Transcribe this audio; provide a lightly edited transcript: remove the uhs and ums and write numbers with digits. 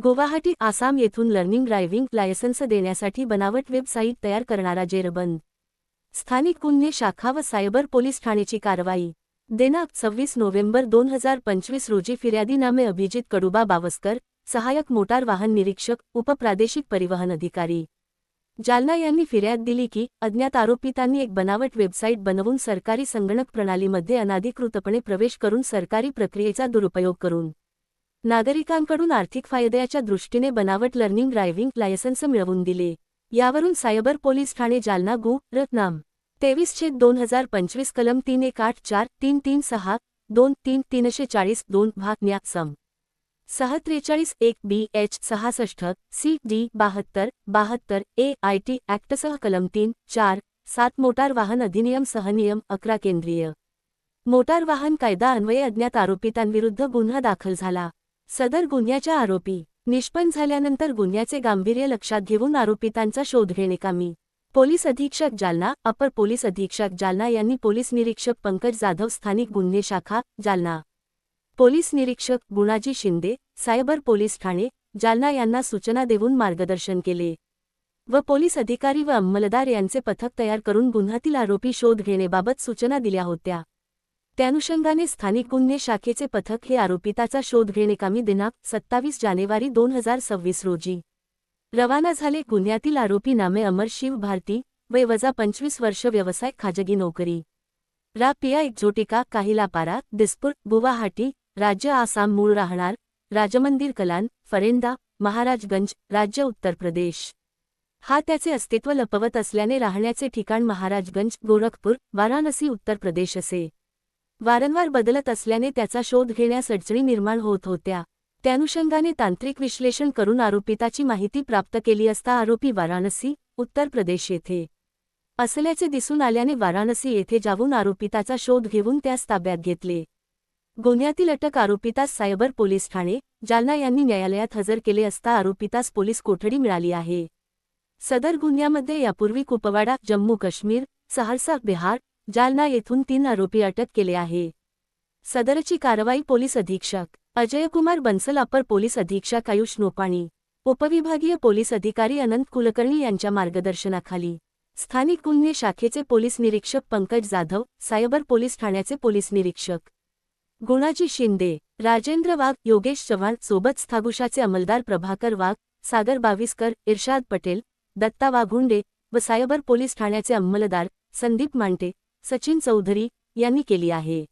गुवाहाटी आसाम येथून learning driving licence देण्यासाठी बनावट वेबसाईट तयार करणारा जेरबंद। स्थानिक गुन्हे शाखा व सायबर पोलीस ठाण्याची कारवाई। दिनांक 26 नोव्हेंबर 2025 रोजी फिर्यादी नामे अभिजित कडुबा बावस्कर, सहायक मोटार वाहन निरीक्षक, उपप्रादेशिक परिवहन अधिकारी, जालना यांनी फिर्याद दिली की अज्ञात आरोपितांनी एक बनावट वेबसाईट बनवून सरकारी संगणक प्रणालीमध्ये अनाधिकृतपणे प्रवेश करून सरकारी प्रक्रियेचा दुरुपयोग करून नागरिकांकडून आर्थिक फायद्याच्या दृष्टीने बनावट लर्निंग ड्रायव्हिंग लायसन्स मिळवून दिले। यावरून सायबर पोलीस ठाणे जालना गु. नाम 23/2025 कलम 318336-2-3-340-2 भाग न्या सम 643-1 BH 66 CD 72 A IT ॲक्टसह कलम 3-4-7 मोटार वाहन अधिनियम सह नियम 11 केंद्रीय मोटार वाहन कायदा अन्वये अज्ञात आरोपितांविरुद्ध गुन्हा दाखल झाला। सदर गुन्ह्याच्या आरोपी निष्पन्न झाल्यानंतर गुन्ह्याचे गांभीर्य लक्षात घेऊन आरोपितांचा शोध घेणे कामी पोलीस अधीक्षक जालना, अपर पोलीस अधीक्षक जालना यांनी पोलीस निरीक्षक पंकज जाधव, स्थानिक गुन्हे शाखा जालना, पोलीस निरीक्षक गुणाजी शिंदे, सायबर पोलीस ठाणे जालना यांना सूचना देऊन मार्गदर्शन केले व पोलीस अधिकारी व अंमलदार यांचे पथक तयार करून गुन्ह्यातील आरोपी शोध घेण्याबाबत सूचना दिल्या होत्या। त्यानुषंगाने स्थानिक गुन्हे शाखेचे पथक हे आरोपिताचा शोध घेणेकामी दिनांक 27 जानेवारी 2026 रोजी रवाना झाले। गुन्ह्यातील आरोपी नामे अमर शिव भारती, वय वजा 25 वर्ष, व्यवसाय खाजगी नोकरी, रा पिया एक्झोटिका, काहिलापारा, दिसपूर, गुवाहाटी, राज्य आसाम, मूळ राहणार राजमंदिर कलान, फरेंदा, महाराजगंज, राज्य उत्तर प्रदेश। हा त्याचे अस्तित्व लपवत असल्याने राहण्याचे ठिकाण महाराजगंज, गोरखपूर, वाराणसी, उत्तर प्रदेश असे वारंवार बदलत असल्याने त्याचा शोध घेण्यास अडचणी निर्माण होत होत्या। त्यानुषंगाने तांत्रिक विश्लेषण करून आरोपिताची माहिती प्राप्त केली असता आरोपी वाराणसी, उत्तर प्रदेश येथे असल्याचे दिसून आल्याने वाराणसी येथे जाऊन आरोपिताचा शोध घेऊन त्यास ताब्यात घेतले। गुन्ह्यातील अटक आरोपितास सायबर पोलीस ठाणे जालना यांनी न्यायालयात हजर केले असता आरोपितास पोलीस कोठडी मिळाली आहे। सदर गुन्ह्यामध्ये यापूर्वी कुपवाडा, जम्मू काश्मीर, सहरसा, बिहार, जालना येथून 3 आरोपी अटक केले आहे। सदरची कारवाई पोलीस अधीक्षक अजयकुमार बन्सल, अपर पोलीस अधीक्षक आयुष नोपाणी, उपविभागीय पोलीस अधिकारी अनंत कुलकर्णी यांच्या मार्गदर्शनाखाली स्थानिक गुन्हे शाखेचे पोलीस निरीक्षक पंकज जाधव, सायबर पोलीस ठाण्याचे पोलीस निरीक्षक गुणाजी शिंदे, राजेंद्र वाघ, योगेश चव्हाण सोबत स्थागुशाचे अंमलदार प्रभाकर वाघ, सागर बाविस्कर, इर्शाद पटेल, दत्ता वाघुंडे व सायबर पोलीस ठाण्याचे अंमलदार संदीप मांटे, सचिन चौधरी यांनी केली आहे।